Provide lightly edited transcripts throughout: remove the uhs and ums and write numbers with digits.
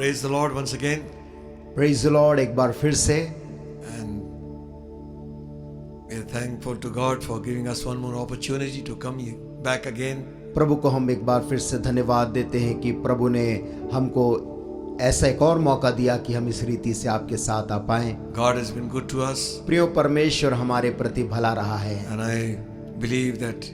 Praise the Lord once again. Praise the Lord एक बार फिर से. And we are thankful to God for giving us one more opportunity to come back again. प्रभु को हम एक बार फिर से धन्यवाद देते हैं कि प्रभु ने हमको ऐसा एक और मौका दिया कि हम इस रीति से आपके साथ आ पाएं. God has been good to us. प्रिय परमेश्वर हमारे प्रति भला रहा है. And I believe that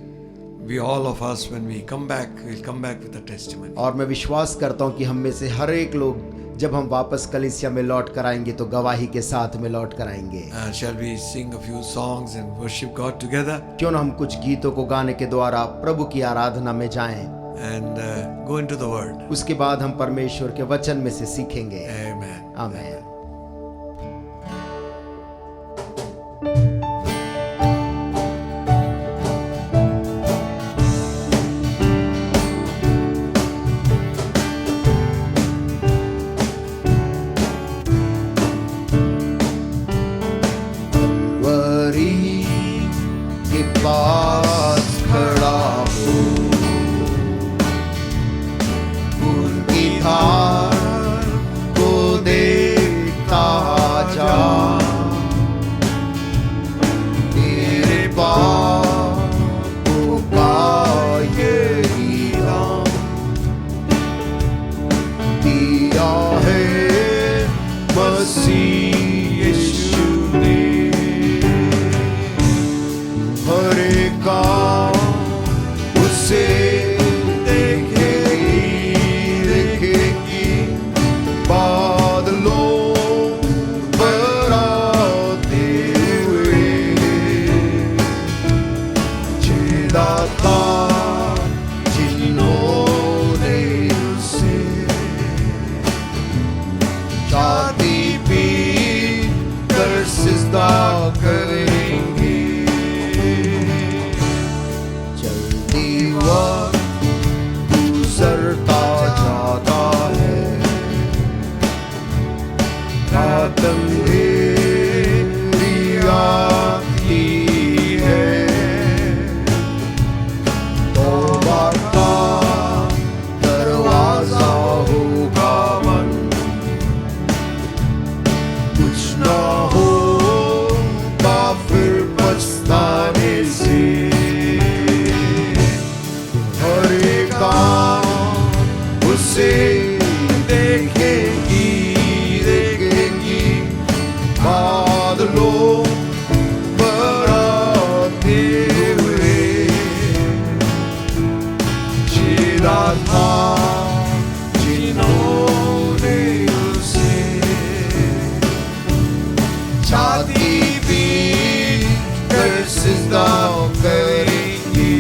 we all of us, when we come back, we'll come back with a testimony. और मैं विश्वास करता हूं कि हम में से हर एक लोग जब हम वापस कलीसिया में लौट कर आएंगे तो गवाही के साथ में लौट कर आएंगे. Shall we sing a few songs and worship God together? क्यों ना हम कुछ गीतों को गाने के द्वारा प्रभु की आराधना में जाएं. And go into the Word. उसके बाद हम परमेश्वर के वचन में से सीखेंगे. Amen. आमीन. पास खड़ा हो, उनकी धार को देखता जा. तेरे पापों का यही दाम दिया है मसीह यीशु ने. उसे देखेगी बादलों पर आते हुए. जिंदा था जिन्होंने उसे छाती पीट कर सिजदा करेंगे. गुजरता जाता है, रात अंधेरी आती है. तौबा का दरवाजा होगा बंद, कुछ ना होगा फिर पछताने से. उसे देखेगी बादलों पर आते हुए. जिला था जिन्होंने उसे छाती पीट कर सिजदा करेंगी.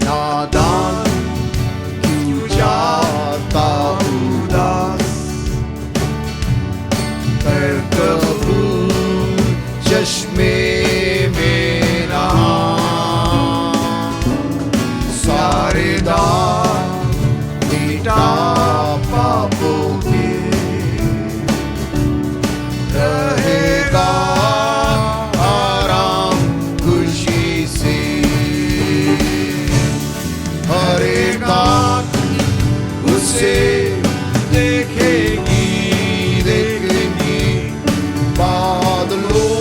नादान क्यों जाता उदास, कर कबूल चश्मे में नहा. सारे दाग मिटा पापों के, रहेगा आराम खुशी से. हर एक आँख उसे देखेगी बादलों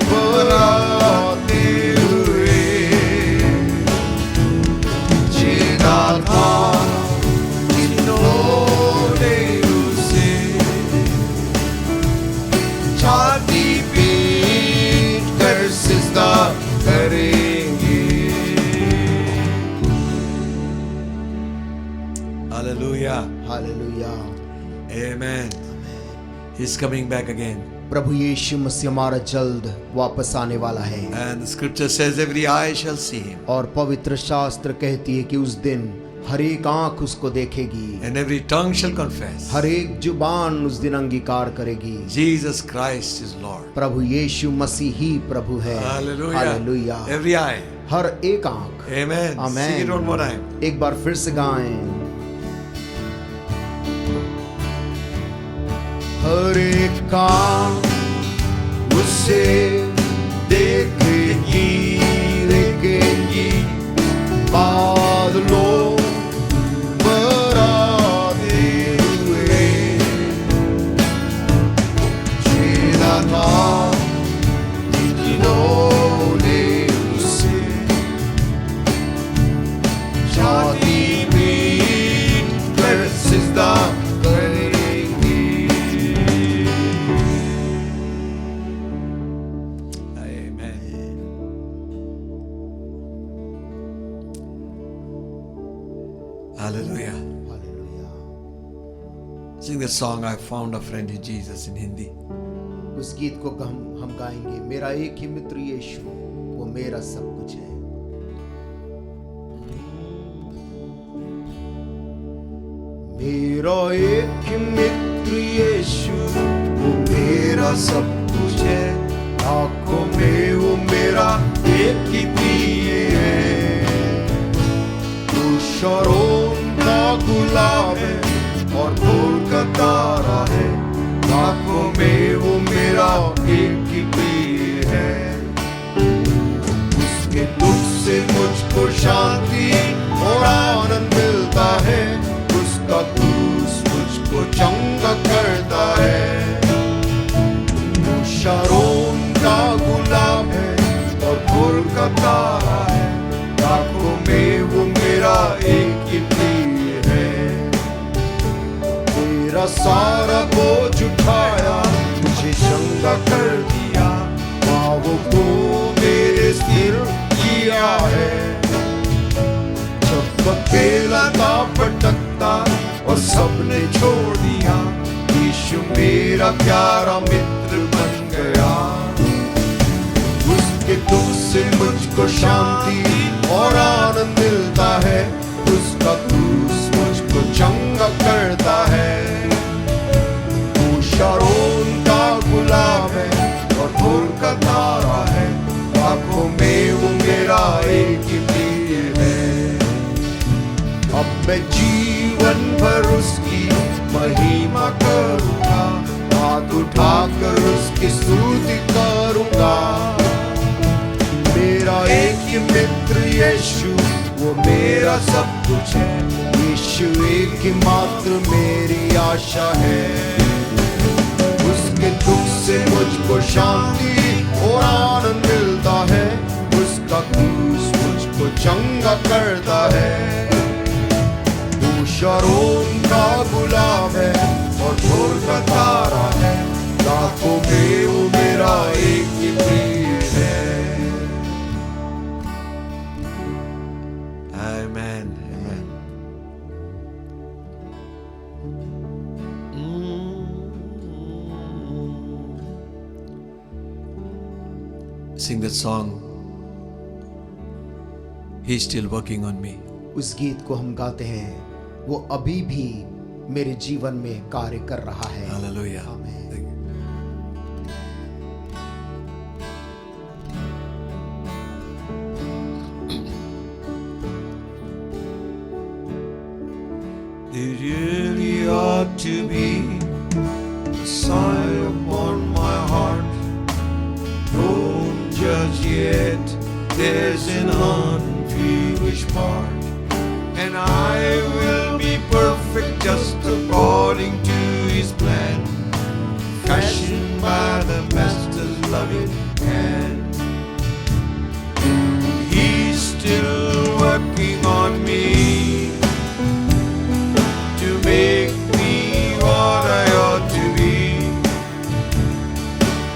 पर आते हुए. जिंदा था जिन्होंने उसे छाती पीट कर सिजदा करेंगे. Hallelujah. Hallelujah. Amen. He's coming back again. प्रभु यीशु मसीह हमारा जल्द वापस आने वाला है. And the scripture says every eye shall see him. और पवित्र शास्त्र कहती है कि उस दिन हर एक आंख उसको देखेगी. And every tongue shall confess. हर एक जुबान उस दिन अंगीकार करेगी. Jesus Christ is Lord. प्रभु यीशु मसीह ही प्रभु है. Hallelujah. Hallelujah. Every eye. हर एक आंख. Amen. Amen. Sing it one more time. एक बार फिर से गाएं. हर एक आंख उसे देखेगी बादलों पर that song, I found a friend in Jesus, in Hindi. उस गीत को हम गाएंगे, मेरा एक ही मित्र यीशु, वो मेरा सब कुछ है। मेरा एक ही मित्र यीशु, वो मेरा सब कुछ है। आंखों में वो मेरा एक ही प्रिय है। तू शरोन का गुलाब है और फूल का तारा है। आंखों में वो मेरा एक ही प्रिय है। उसके दुख से मुझको शांति और आनंद मिलता है। उसका क्रूस मुझको चंगा करता है। वो शरोन का गुलाब है और फूल का तारा है। आंखों में वो मेरा एक ही प्रिय है। मेरा सारा बोझ उठाया, मुझे चंगा कर दिया। पाँवों को मेरे स्थिर किया है। जब अकेला था भटकता और सबने छोड़ दिया, यीशु मेरा प्यारा मित्र बन गया। उसके दुख से मुझको शांति और आनंद मिलता है। उसका क्रूस मुझको चंगा करता है। वो शरोन का गुलाब है और फूल का तारा है। आंखों में वो मेरा एक ही प्रिय है। अब मैं जीवन भर उसकी महिमा करूंगा। हाथ उठाकर उसकी स्तुति करूंगा। मेरा एक ही मित्र यीशु, वो मेरा सब कुछ है। यीशु एक ही मात्र मेरी आशा है। उसके दुख से मुझको शांति और आनंद मिलता है। उसका क्रूस मुझको चंगा करता है। वो शरोन का गुलाब है और फूल का तारा है। आंखों में वो मेरा एक ही प्रिय है। Amen. Amen. Sing that song. He's still working on me. उस गीत को हम गाते हैं, वो अभी भी मेरे जीवन में कार्य कर रहा है। Hallelujah. आमीन। Thank you. There really ought to be a sign upon my heart. Don't judge yet, there's an unfinished part. And I will be perfect just according to His plan, fashioned by the Master's loving hand. He's still working on me to make me what I ought to be.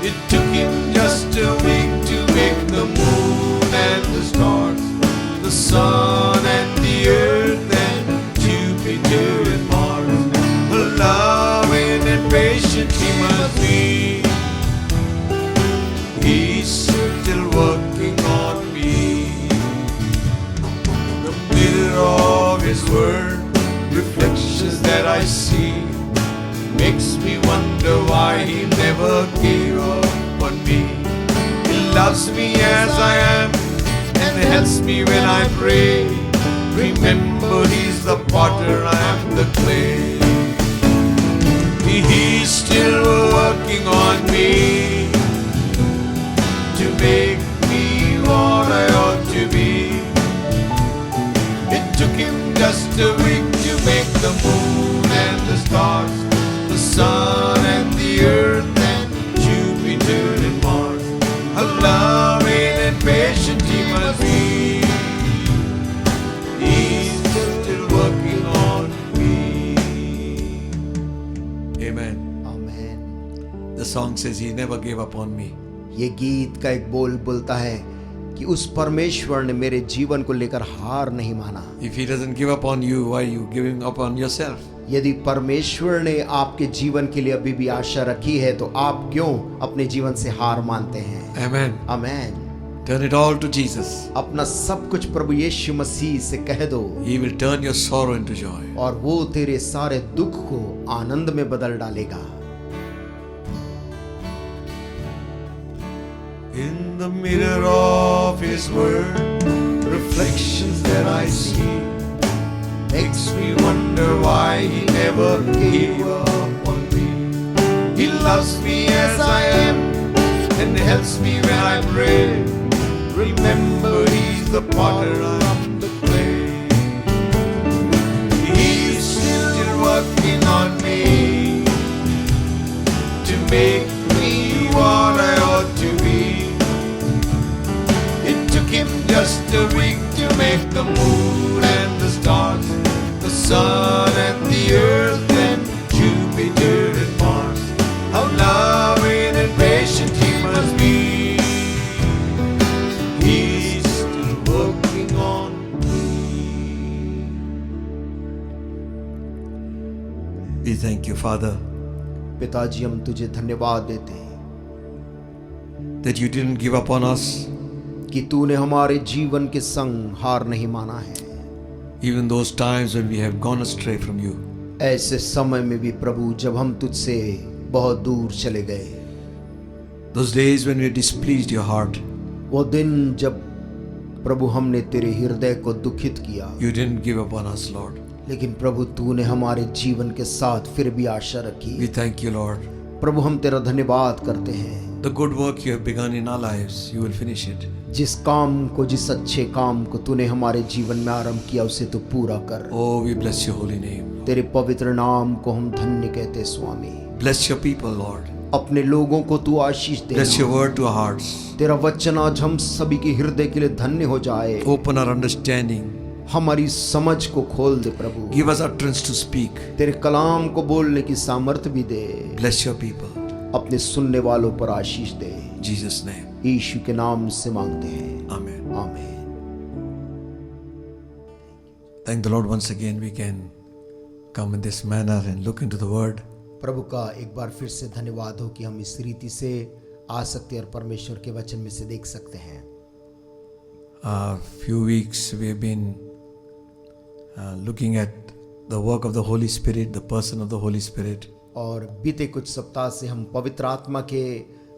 It took Him just a week to make the moon and the stars, the sun and the earth and Jupiter and Mars. Loving and patient He must be. He's still working on me. The mirror of His word, reflections that I see, makes me wonder why He never gave up on me. He loves me as I am and helps me when I pray. Remember He's the potter, I am the clay. He's still working on me to make me what I ought to be. It took Him just a week to make the moon and the stars, the sun and the earth and Jupiter and Mars. A loving and patient He must be. He's still working on me. Amen. आमीन। The song says He never gave up on me. ये गीत का एक बोल बोलता है कि उस परमेश्वर ने मेरे जीवन को लेकर हार नहीं माना। If He doesn't give up on you, why are you giving up on yourself? यदि परमेश्वर ने आपके जीवन के लिए अभी भी आशा रखी है तो आप क्यों अपने जीवन से हार मानते हैं? Amen. Amen. Turn it all to Jesus. अपना सब कुछ प्रभु यीशु मसीह से कह दो He will turn your sorrow into joy. और वो तेरे सारे दुख को आनंद में बदल डालेगा। In the mirror of His word, reflections that I see makes me wonder why He never gave up on me. He loves me as I am and helps me when I pray. Remember He's the potter, I'm the clay. He's still working on me to make me what I ought to be. It took Him just a week to make the moon and the stars, the sun and the earth and Jupiter and Mars. How loving and patient He must be. He's still working on me. We thank you, Father, पिताजी हम तुझे धन्यवाद देते हैं that you didn't give up on us कि तूने हमारे जीवन के संग हार नहीं माना है। even those times when we have gone astray from you. ऐसे समय में भी प्रभु जब हम तुझसे बहुत दूर चले गए, Those days when we displeased your heart, वो दिन जब प्रभु हमने तेरे हृदय को दुखित किया, you didn't give up on us, Lord. लेकिन प्रभु तूने हमारे जीवन के साथ फिर भी आशा रखी। We thank you, Lord. प्रभु हम तेरा धन्यवाद करते हैं। The good work you have begun in our lives, you will finish it. जिस काम को, जिस अच्छे काम को तूने हमारे जीवन में आरंभ किया उसे तू पूरा कर। Oh, we bless your holy name. तेरे पवित्र नाम को हम धन्य कहते स्वामी। Bless your people, Lord. अपने लोगों को तू आशीष दे। Bless your word to our hearts. तेरा वचन आज हम सभी के हृदय के लिए धन्य हो जाए। Open our understanding. हमारी समझ को खोल दे प्रभु। Give us utterance to speak. तेरे कलाम को बोलने की सामर्थ्य भी दे। Bless your people. अपने सुनने वालों पर आशीष दे। In Jesus' name. यीशु के नाम से मांगते हैं, Amen. आमीन। Thank the Lord once again. We can come in this manner and look into the word. प्रभु का एक बार फिर से धन्यवाद हो कि हम इस रीति से आ सकते हैं और परमेश्वर के वचन में से देख सकते हैं। Few weeks we have been looking at the work of the Holy Spirit, the person of the Holy Spirit. और बीते कुछ सप्ताह से हम पवित्र आत्मा के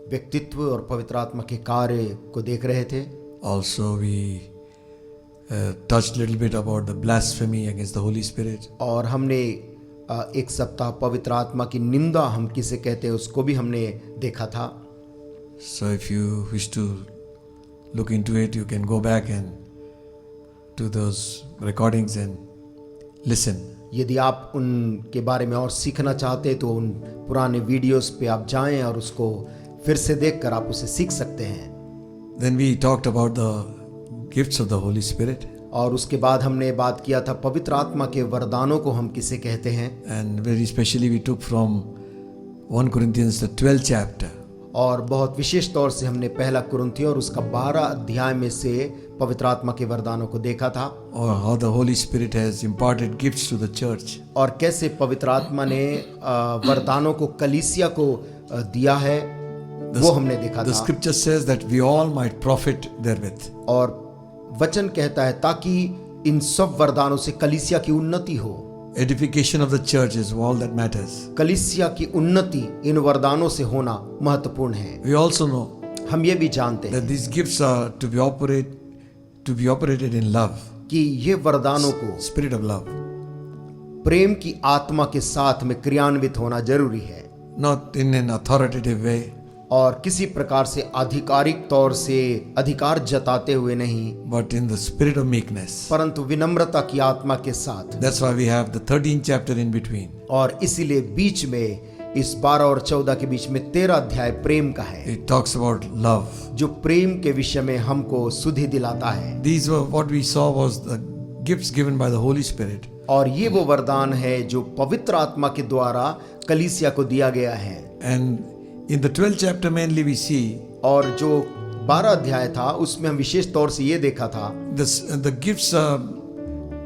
व्यक्तित्व और पवित्र आत्मा के कार्य को देख रहे थे। Also we touched a little bit about the blasphemy against the Holy Spirit. और हमने एक सप्ताह पवित्र आत्मा की निंदा हम किसे कहते हैं उसको भी हमने देखा था। So if you wish to look into it, you can go back and to those recordings and listen. यदि आप उनके बारे में और सीखना चाहते हैं तो उन पुराने वीडियोस पे आप जाएं और उसको फिर से देखकर आप उसे सीख सकते हैं। Then we talked about the gifts of the Holy Spirit. और उसके बाद हमने बात किया था पवित्र आत्मा के वरदानों को हम किसे कहते हैं। And very specially we took from 1 Corinthians the 12th chapter. और बहुत विशेष तौर से हमने पहला कुरिन्थियों और उसका 12 अध्याय में से पवित्र आत्मा के वरदानों को देखा था। Or how the Holy Spirit has imparted gifts to the church. और कैसे पवित्र आत्मा ने वरदानों को कलीसिया को दिया है, वो हमने देखा The था। scripture says that we all might profit therewith. और वचन कहता है ताकि इन सब वरदानों से कलीसिया की उन्नति हो। Edification of the church is all that matters. कलीसिया की उन्नति इन वरदानों से होना महत्वपूर्ण है। We also know हम ये भी जानते हैं that these gifts are to be operated in love, कि ये वरदानों को spirit of love, प्रेम की आत्मा के साथ में क्रियान्वित होना जरूरी है। not in an authoritative way, और किसी प्रकार से आधिकारिक तौर से अधिकार जताते हुए नहीं, but in the spirit of meekness. परंतु विनम्रता की आत्मा के साथ। That's why we have the 13th chapter in between. और इसीलिए बीच में इस 12 और 14 के बीच में 13 अध्याय प्रेम का है, It talks about love. जो प्रेम के विषय में हमको सुधि दिलाता है। These were what we saw was the gifts given by the Holy Spirit. और ये वो वरदान है जो पवित्र आत्मा के द्वारा कलीसिया को दिया गया है। And in the 12th chapter mainly we see और जो 12 अध्याय था उसमें हम विशेष तौर से ये देखा था the gifts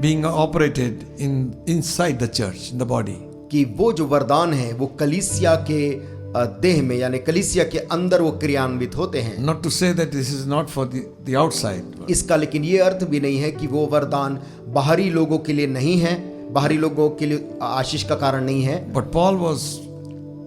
being operated inside the church, in the body. कि वो जो वरदान है वो कलीसिया के देह में यानी कलीसिया के अंदर वो क्रियान्वित होते हैं। Not to say that this is not for the outside. इसका लेकिन ये अर्थ भी नहीं है कि वो वरदान बाहरी लोगों के लिए नहीं है, बाहरी लोगों के लिए आशीष का कारण नहीं है। But Paul was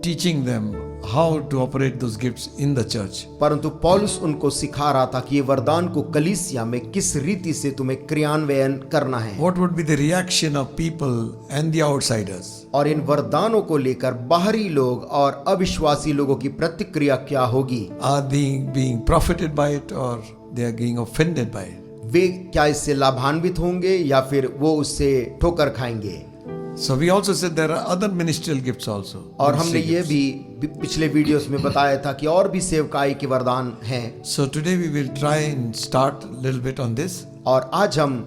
teaching them how to operate those gifts in the church. परंतु पौलुस उनको सिखा रहा था कि ये वरदान को कलीसिया में किस रीति से तुम्हें क्रियान्वयन करना है। What would be the reaction of people and the outsiders? और इन वरदानों को लेकर बाहरी लोग और अविश्वासी लोगों की प्रतिक्रिया क्या होगी? Are they being profited by it or they are being offended by it? वे क्या इससे लाभान्वित होंगे या फिर वो उससे ठोकर खाएंगे? So we also said there are other ministerial gifts also. और हमने ये भी पिछले वीडियोस में बताया था कि और भी सेवकाई के वरदान हैं। So today we will try and start a little bit on this. और आज हम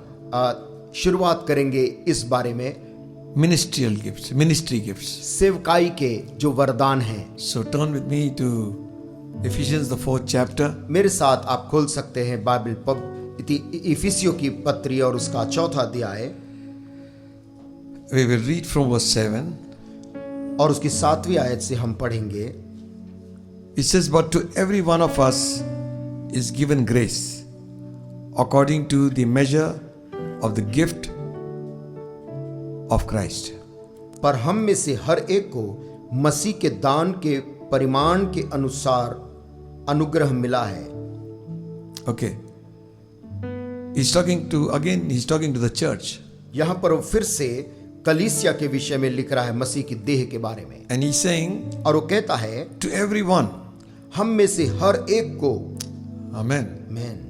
शुरुआत करेंगे इस बारे में Ministerial gifts, ministry gifts. सेवकाई के जो वरदान हैं। So turn with me to Ephesians the 4th chapter. मेरे साथ आप खोल सकते हैं बाइबल इफिसियों की पत्री और उसका 4था अध्याय। We will read from verse 7. और उसकी 7वीं आयत से हम पढ़ेंगे। It says, but to every one of us is given grace according to the measure of the gift of Christ. पर हम में से हर एक को मसीह के दान के परिमाण के अनुसार अनुग्रह मिला है। Okay. He's talking to the church. यहाँ पर वो फिर से कलीसिया के विषय में लिख रहा है, मसीह की देह के बारे में। And he's saying, और वो कहता है to everyone. हम में से हर एक को। Amen. आमीन।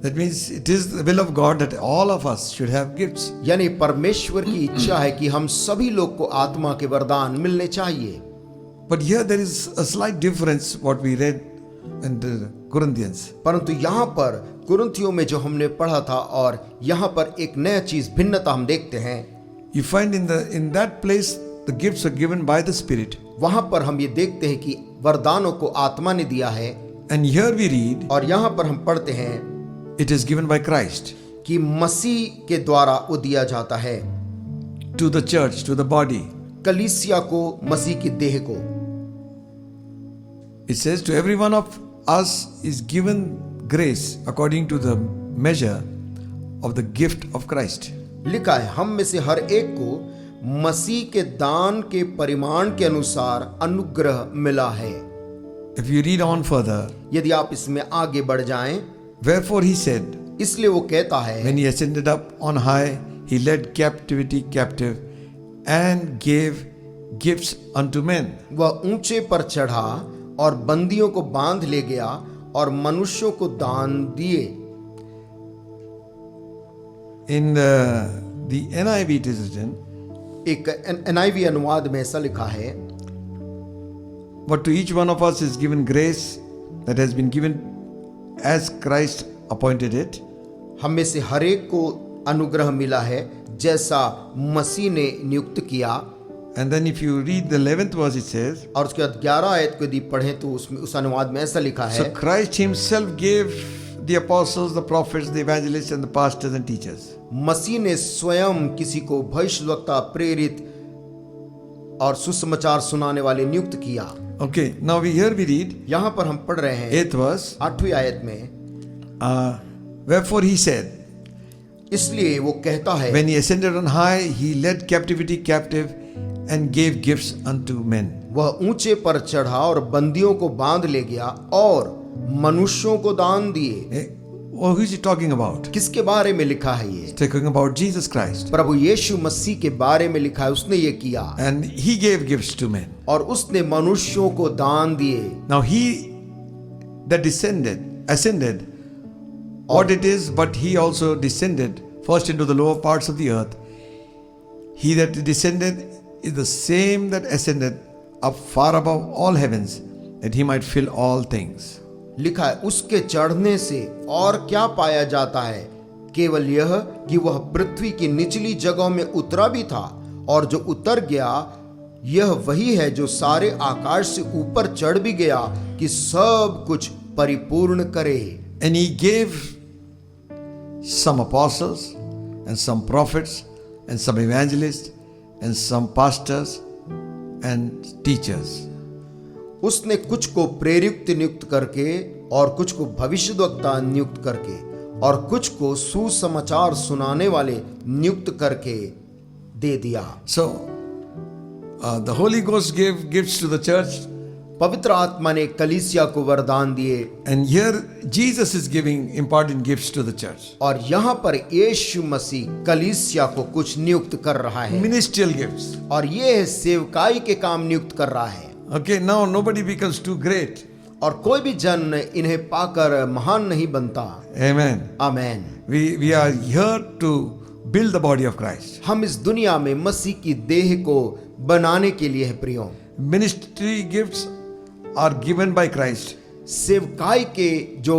That means it is the will of God that all of us should have gifts. यानी परमेश्वर की इच्छा है कि हम सभी लोग को आत्मा के वरदान मिलने चाहिए। But here there is a slight difference what we read in the Corinthians. परंतु यहाँ पर कुरिन्थियों में जो हमने पढ़ा था और यहाँ पर एक नया चीज भिन्नता हम देखते हैं। You find in that place the gifts are given by the Spirit. वहां पर हम ये देखते हैं कि वरदानों को आत्मा ने दिया है। And here we read, और यहाँ पर हम पढ़ते हैं, it is given by Christ. कि मसीह के द्वारा वो दिया जाता है। To the church, to the body. कलीसिया को, मसीह की देह को। It says to every one of us is given grace according to the measure of the gift of Christ. लिखा है हम में से हर एक को मसीह के दान के परिमाण के अनुसार अनुग्रह मिला है। If you read on further, यदि आप इसमें आगे बढ़ जाएं, wherefore he said, इसलिए वो कहता है, when he ascended up on high, he led captivity captive and gave gifts unto men. वह ऊंचे पर चढ़ा और बंदियों को बांध ले गया और मनुष्यों को दान दिए। In the NIV it is written, एक NIV अनुवाद में ऐसा लिखा है, but to each one of us is given grace that has been given as Christ appointed it. हम में से हर एक को अनुग्रह मिला है जैसा मसीह ने नियुक्त किया। And then if you read the 11th verse it says, और उसके बाद 11 आयत को यदि पढ़ें तो उसमें उस अनुवाद में ऐसा लिखा है, so Christ himself gave the apostles, the prophets, the evangelists and the pastors and teachers. मसीह ने स्वयं किसी को भविष्यद्वक्ता, प्रेरित और सुसमाचार सुनाने वाले नियुक्त किया। Okay, now we read, यहाँ पर हम पढ़ रहे हैं 8th verse, 8वीं आयत में, wherefore he said, इसलिए वो कहता है, when he ascended on high, he led captivity captive and gave gifts unto men. वह ऊंचे पर चढ़ा और बंदियों को बांध ले गया और मनुष्यों को दान दिए। Oh, who is he talking about? किसके बारे में लिखा है ये? Talking about Jesus Christ. प्रभु यीशु मसीह के बारे में लिखा है, उसने ये किया। And he gave gifts to men. और उसने मनुष्यों को दान दिए। Now he that ascended, what it is, but he also descended first into the lower parts of the earth. He that descended is the same that ascended up far above all heavens, that he might fill all things. लिखा है उसके चढ़ने से और क्या पाया जाता है, केवल यह कि वह पृथ्वी की निचली जगहों में उतरा भी था, और जो उतर गया यह वही है जो सारे आकाश से ऊपर चढ़ भी गया कि सब कुछ परिपूर्ण करे। And he gave some apostles, and some prophets, and some evangelists, and some pastors and teachers. उसने कुछ को प्रेरित नियुक्त करके और कुछ को भविष्यद्वक्ता नियुक्त करके और कुछ को सुसमाचार सुनाने वाले नियुक्त करके दे दिया। So, the Holy Ghost gave gifts to the church, पवित्र आत्मा ने कलीसिया को वरदान दिए and here Jesus is giving important gifts to the church. और यहाँ पर यीशु मसीह कलीसिया को कुछ नियुक्त कर रहा है Ministerial gifts. और ये है सेवकाई के काम नियुक्त कर रहा है। Okay, now nobody becomes too great. और कोई भी जन इन्हें पाकर महान नहीं बनता। Amen. Amen. We are here to build the body of Christ. हम इस दुनिया में मसीह की देह को बनाने के लिए है प्रियो। Ministry gifts are given by Christ. सेवकाई के जो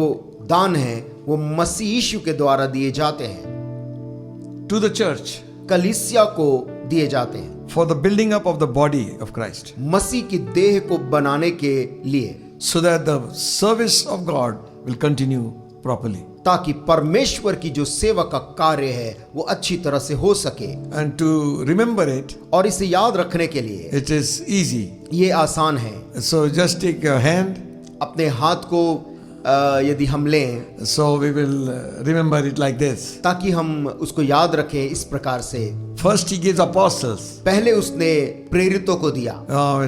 दान हैं वो मसीह यीशु के द्वारा दिए जाते हैं, To the church कलीसिया को दिए जाते हैं for the building up of the body of Christ, मसीह की देह को बनाने के लिए, so that the service of God will continue properly. ताकि परमेश्वर की जो सेवा का कार्य है वो अच्छी तरह से हो सके। And to remember it, और इसे याद रखने के लिए it is easy. ये आसान है। So just take your hand. अपने हाथ को यदि हम लें So we will remember it like this. ताकि हम उसको याद रखें इस प्रकार से। First he gives apostles. पहले उसने प्रेरितों को दिया।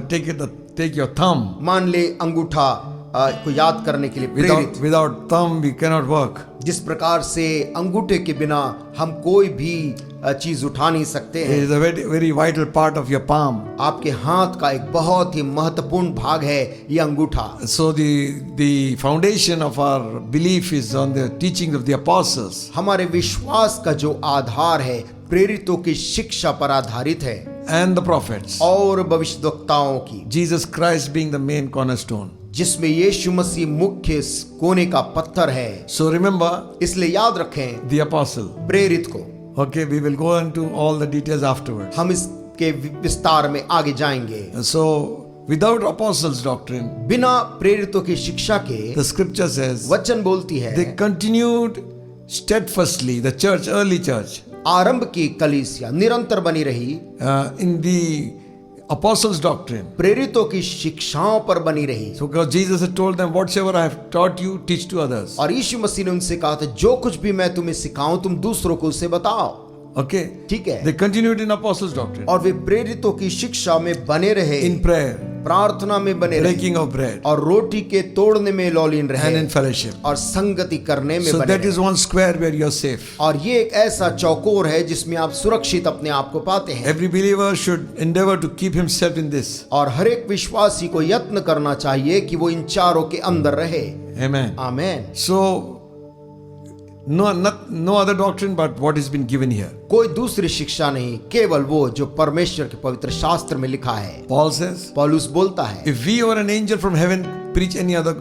Take your thumb. मान ले अंगूठा को याद करने के लिए प्रेरित। Without thumb we cannot work. जिस प्रकार से अंगूठे के बिना हम कोई भी चीज उठा नहीं सकते It हैं। is a very, very vital part of your palm. आपके हाथ का एक बहुत ही महत्वपूर्ण भाग है ये अंगूठा। So the foundation of our belief is on the teaching of the apostles हमारे विश्वास का जो आधार है प्रेरितों की शिक्षा पर आधारित है and the prophets. और भविष्यद्वक्ताओं की, Jesus Christ being the main cornerstone. जिसमें यीशु मसीह मुख्य कोने का पत्थर है। So remember इसलिए याद रखें the apostle. प्रेरित को। Okay, we will go into all the details afterwards. हम इसके विस्तार में आगे जाएंगे। So without apostles' doctrine, बिना प्रेरितों की शिक्षा के the scripture says वचन बोलती है they continued steadfastly, the church, early church, आरंभ की कलीसिया निरंतर बनी रही in the apostles' doctrine. प्रेरितों की शिक्षाओं पर बनी रही। So because Jesus had told them, whatsoever I have taught you, teach to others. और यीशु मसीह ने उनसे कहा था जो कुछ भी मैं तुम्हें सिखाऊं तुम दूसरों को उसे बताओ। Okay. ठीक है। They continued in apostles' doctrine, और वे प्रेरितों की शिक्षा में बने रहे, in prayer, प्रार्थना में बने रहे, breaking of bread, और रोटी के तोड़ने में लौलीन and रहे, in fellowship. और संगति करने में So बने that रहे। is one square where you are safe. और ये एक ऐसा चौकोर है जिसमें आप सुरक्षित अपने आप को पाते हैं। Every believer should endeavor to keep himself in this. और हर एक विश्वासी को यत्न करना चाहिए कि वो इन चारों के अंदर रहे। Amen. Amen. So no other doctrine but what has been given here. कोई दूसरी शिक्षा नहीं, केवल वो जो परमेश्वर के पवित्र शास्त्र में लिखा है। Paul says, पौलुस बोलता है if we or an angel from heaven preach any other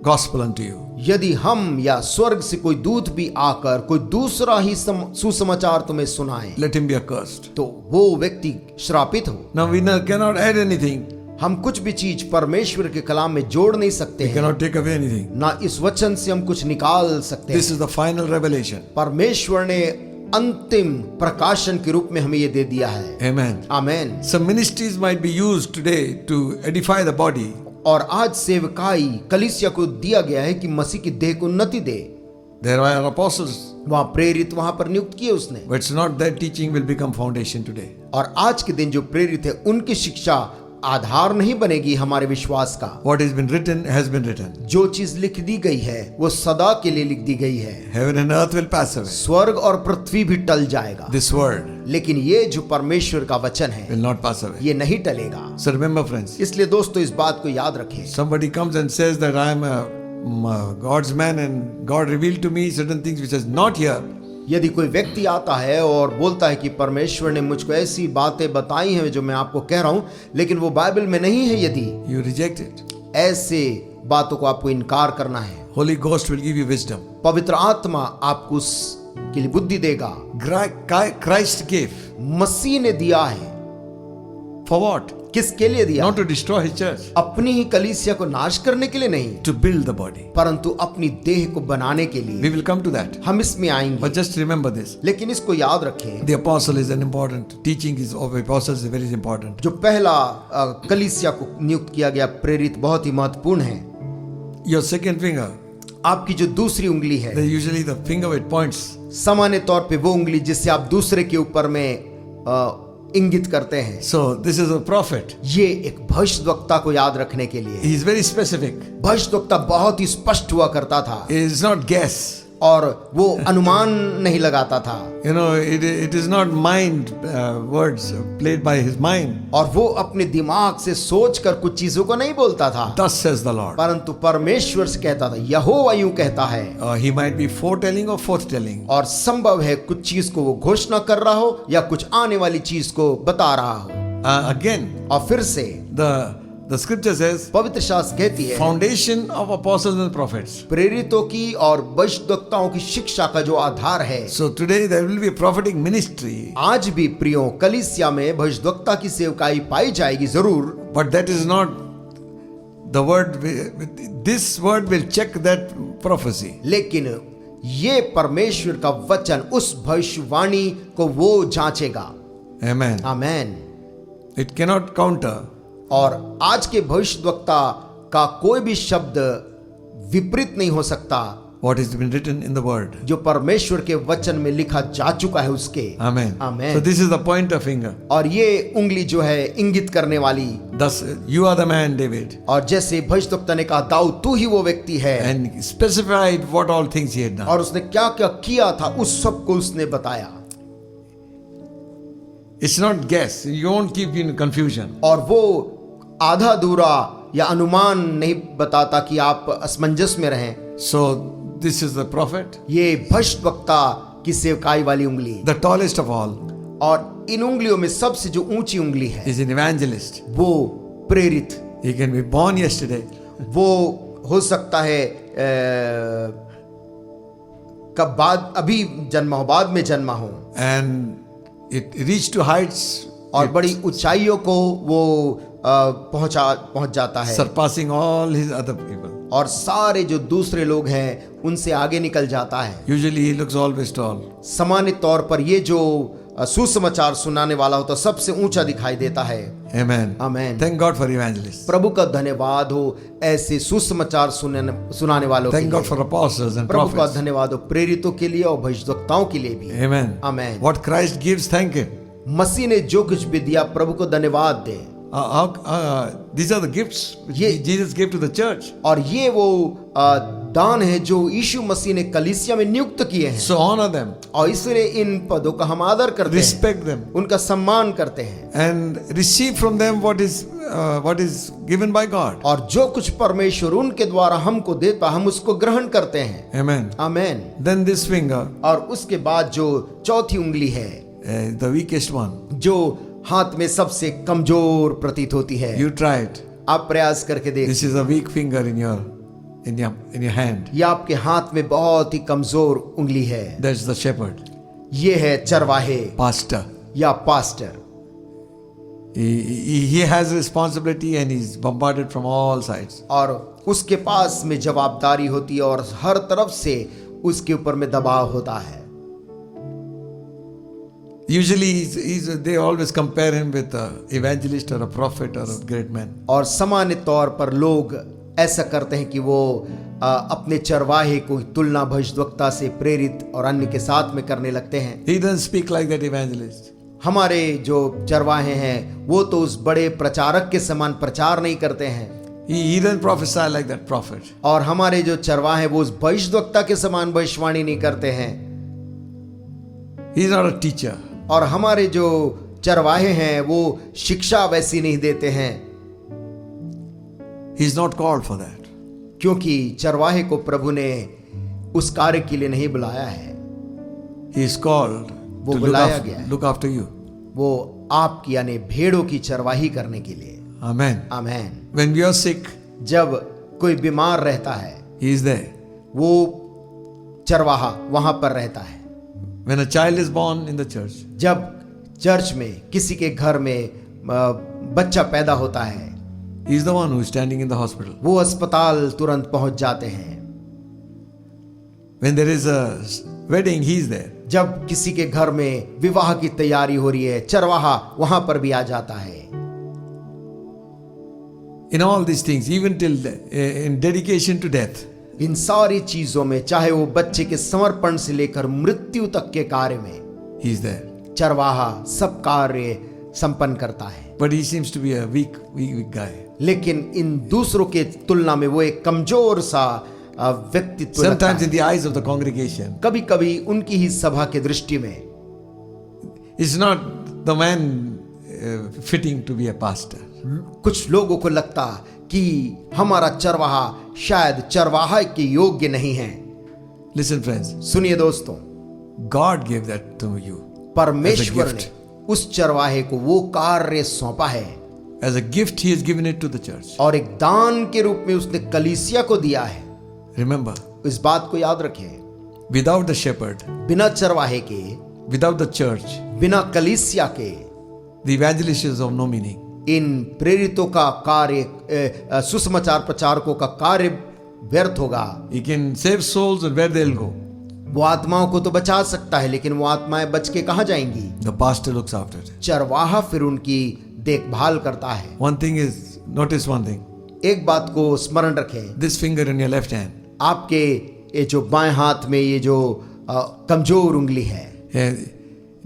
gospel unto you, यदि हम या स्वर्ग से कोई दूत भी आकर कोई दूसरा ही सुसमाचार तुम्हें सुनाए let him be accursed. तो वो व्यक्ति श्रापित हो। Now we cannot add anything. हम कुछ भी चीज परमेश्वर के कलाम में जोड़ नहीं सकते We हैं, cannot take away anything. ना इस वचन से हम कुछ निकाल सकते This हैं। is the final revelation. परमेश्वर ने अंतिम प्रकाशन के रूप में हमें ये दे दिया है। Amen. Amen. Some ministries might be used today to edify the body, और आज सेवकाई कलीसिया को दिया गया है कि मसीह की देह को उन्नति दे। there are apostles, वहां प्रेरित वहां पर नियुक्त किए उसने। but it's not that teaching will become foundation today. और आज के दिन जो प्रेरित है उनकी शिक्षा आधार नहीं बनेगी हमारे विश्वास का। What has been written has been written. जो चीज लिख दी गई है वो सदा के लिए लिख दी गई है। Heaven and earth will pass away. स्वर्ग और पृथ्वी भी टल जाएगा, This word लेकिन ये जो परमेश्वर का वचन है will not pass away. ये नहीं टलेगा। So remember, friends, इसलिए दोस्तों इस बात को याद रखें। somebody comes and says that I am a God's man and God revealed to me certain things which is not here. यदि कोई व्यक्ति आता है और बोलता है कि परमेश्वर ने मुझको ऐसी बातें बताई हैं जो मैं आपको कह रहा हूं लेकिन वो बाइबल में नहीं है, यदि You reject it. ऐसे बातों को आपको इनकार करना है, Holy Ghost will give you wisdom. पवित्र आत्मा आपको उसके लिए बुद्धि देगा। Christ gave. मसीह ने दिया है For what? किसके लिए दिया? Not to destroy his church, अपनी ही कलीसिया को नाश करने के लिए नहीं, to build the body. परंतु अपनी देह को बनाने के We लिए। will come to that. हम इसमें आएंगे, But just remember this. लेकिन इसको याद रखें, The apostle is an important, teaching is of apostles is very important. जो पहला कलीसिया को नियुक्त किया गया प्रेरित बहुत ही महत्वपूर्ण है। Your second finger, आपकी जो दूसरी उंगली है, they usually the finger with points. सामान्य तौर पे वो उंगली जिससे आप दूसरे के ऊपर में इंगित करते हैं, So this is a prophet. ये एक भविष्यद्वक्ता को याद रखने के लिए। He is very specific. भविष्यद्वक्ता बहुत ही स्पष्ट हुआ करता था It is not guess. और वो अनुमान नहीं लगाता था, You know, it is not mind words played by his mind. और वो अपने दिमाग से सोचकर कुछ चीजों को नहीं बोलता था, Thus says the Lord. परंतु परमेश्वर से कहता था। यहोवा यूं कहता है, He might be foretelling or forthtelling. और संभव है कुछ चीज को वो घोषणा कर रहा हो या कुछ आने वाली चीज को बता रहा हो। Again, और फिर से the scripture says, पवित्र शास्त्र कहती है, foundation of apostles and prophets. प्रेरितों की और भविष्यद्वक्ताओं की शिक्षा का जो आधार है। So today there will be a prophetic ministry, आज भी प्रियो कलीसिया में भविष्यद्वक्ता की सेवकाई पाई जाएगी जरूर, but that is not the word. This word will check that prophecy. लेकिन ये परमेश्वर का वचन उस भविष्यवाणी को वो जांचेगा। Amen. Amen. It cannot counter. और आज के भविष्यद्वक्ता का कोई भी शब्द विपरीत नहीं हो सकता What has been written in the word. जो परमेश्वर के वचन में लिखा जा चुका है उसके। Amen. Amen. So this is the pointer finger. और ये उंगली जो है इंगित करने वाली, Thus you are the man, David, और जैसे भविष्यद्वक्ता ने कहा, दाऊद तू ही वो व्यक्ति है, and specified what all things he had done. और उसने क्या क्या किया था उस सब को उसने बताया। It's not guess. You won't keep in confusion. और वो आधा अधूरा या अनुमान नहीं बताता कि आप असमंजस में रहें। So this is the prophet, ये भविष्यद्वक्ता की सेवकाई वाली उंगली, the tallest of all, और इन उंगलियों में सबसे जो ऊंची उंगली है is an evangelist. वो प्रेरित। He can be born yesterday, वो हो सकता है कब बाद अभी जन्मा हो, बाद में जन्मा हो, and it reached to heights और बड़ी ऊंचाइयों को वो पहुंच जाता है, surpassing all his other people. और सारे जो दूसरे लोग हैं उनसे आगे निकल जाता है। Usually he looks always tall. सामान्य तौर पर ये जो सुसमाचार सुनाने वाला होता सबसे ऊंचा दिखाई देता है। Amen. Amen. Thank God for evangelists. प्रभु का धन्यवाद हो ऐसे सुसमाचार सुनाने वालों के Thank God लिए। for apostles and प्रभु का prophets. धन्यवाद हो प्रेरितों के लिए और भविष्यद्वक्ताओं के लिए भी। Amen. Amen. What Christ gives, thank Him. मसीह ने जो कुछ भी दिया प्रभु को धन्यवाद दे। These are the gifts which ये- Jesus gave to the church. और ये वो दान है जो यीशु मसीह ने कलीसिया में नियुक्त किए हैं, So honor them, और इसलिए इन पदों का हम आदर करते हैं, respect them, उनका सम्मान करते हैं, and receive from them what is given by God. और जो कुछ परमेश्वर उनके द्वारा हमको देता हम उसको ग्रहण करते हैं। Amen. Amen. Then this finger, और उसके बाद जो चौथी उंगली है the weakest one. जो हाथ में सबसे कमजोर प्रतीत होती है, You try it. आप प्रयास करके देख। This is a weak finger in your hand. ये आपके हाथ में बहुत ही कमजोर उंगली है। That's the shepherd, ये है चरवाहे pastor. या pastor. He has responsibility and he's bombarded from all sides. और उसके पास में जवाबदारी होती है और हर तरफ से उसके ऊपर में दबाव होता है। Usually they always compare him with an evangelist or a prophet or a great man. और सामान्य तौर पर लोग ऐसा करते हैं कि वो अपने चरवाहे को तुलना भविष्यद्वक्ता से प्रेरित और अन्य के साथ में करने लगते हैं। He doesn't speak like that evangelist. हमारे जो चरवाहे हैं वो तो उस बड़े प्रचारक के समान प्रचार नहीं करते हैं, He doesn't prophesy like that prophet. और हमारे जो चरवाहे वो उस भविष्यद्वक्ता के समान भविष्यवाणी नहीं करते हैं, He is not a teacher. और हमारे जो चरवाहे हैं वो शिक्षा वैसी नहीं देते हैं, He is not called for that. क्योंकि चरवाहे को प्रभु ने उस कार्य के लिए नहीं बुलाया है। He is called वो to बुलाया गया है। look after you. वो आपकी यानी भेड़ों की चरवाही करने के लिए। Amen. Amen. When we are sick, जब कोई बीमार रहता है He is there. वो चरवाहा वहां पर रहता है। When a child is born in the church, जब चर्च में किसी के घर में बच्चा पैदा होता है, he is the one who is standing in the hospital. वो अस्पताल तुरंत पहुंच जाते हैं। When there is a wedding, he is there. जब किसी के घर में विवाह की तैयारी हो रही है, चरवाहा वहां पर भी आ जाता है। In all these things, even till in dedication to death, इन सारी चीजों में, चाहे वो बच्चे के समर्पण से लेकर मृत्यु तक के कार्य में, he is there. चरवाहा सब कार्य संपन्न करता है। But he seems to be a weak guy. लेकिन इन दूसरों के तुलना में वो एक कमजोर सा व्यक्तित्व लगता Sometimes है। in the eyes of the congregation, कभी कभी उनकी ही सभा की दृष्टि में is not the man fitting to be a pastor. कुछ लोगों को लगता कि हमारा चरवाहा शायद चरवाहा के योग्य नहीं है। Listen, friends, सुनिए दोस्तों, God gave that to you परमेश्वर as a ने gift. उस चरवाहे को वो कार्य सौंपा है, As a gift, He has given it to the church. और एक दान के रूप में उसने कलीसिया को दिया है। Remember, इस बात को याद रखें, without the shepherd, बिना चरवाहे के, without the church, बिना कलीसिया के, the evangelist is of no meaning. इन प्रेरितों का कार्य, सुसमाचार प्रचारकों का कार्य व्यर्थ होगा। He can save souls, and where they'll go, वो आत्माओं को तो बचा सकता है, लेकिन वो आत्माएं बच के कहाँ जाएंगी? the pastor looks after it. चरवाहा फिर उनकी देखभाल करता है। One thing is, notice one thing. एक बात को स्मरण रखें, This finger in your left hand, आपके ये जो बाएं हाथ में ये जो कमजोर उंगली है,